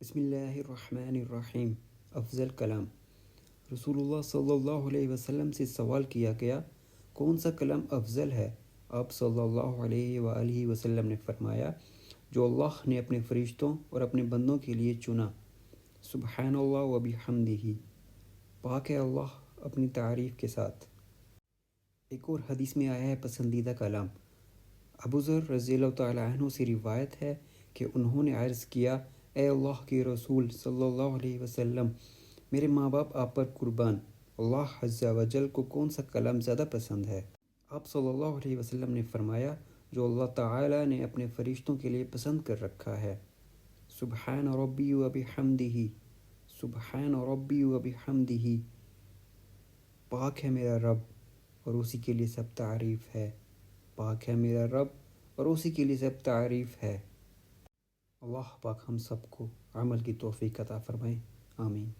بسم اللہ الرحمن الرحیم۔ افضل کلام۔ رسول اللہ صلی اللہ علیہ وسلم سے سوال کیا گیا، کون سا کلام افضل ہے؟ آپ صلی اللہ علیہ وآلہ وسلم نے فرمایا، جو اللہ نے اپنے فرشتوں اور اپنے بندوں کے لیے چنا۔ سبحان اللہ و بحمدہ، پاک ہے اللہ اپنی تعریف کے ساتھ۔ ایک اور حدیث میں آیا ہے پسندیدہ کلام۔ ابو ذر رضی اللہ تعالیٰ عنہ سے روایت ہے کہ انہوں نے عرض کیا، اے اللہ کے رسول صلی اللہ علیہ وسلم، میرے ماں باپ آپ پر قربان، اللہ عز و جل کو کون سا کلام زیادہ پسند ہے؟ آپ صلی اللہ علیہ وسلم نے فرمایا، جو اللہ تعالیٰ نے اپنے فرشتوں کے لیے پسند کر رکھا ہے۔ سبحان ربی و بحمدہ، سبحان ربی و بحمدہ، پاک ہے میرا رب اور اسی کے لیے سب تعریف ہے، پاک ہے میرا رب اور اسی کے لیے سب تعریف ہے۔ اللہ پاک ہم سب کو عمل کی توفیق عطا فرمائے، آمین۔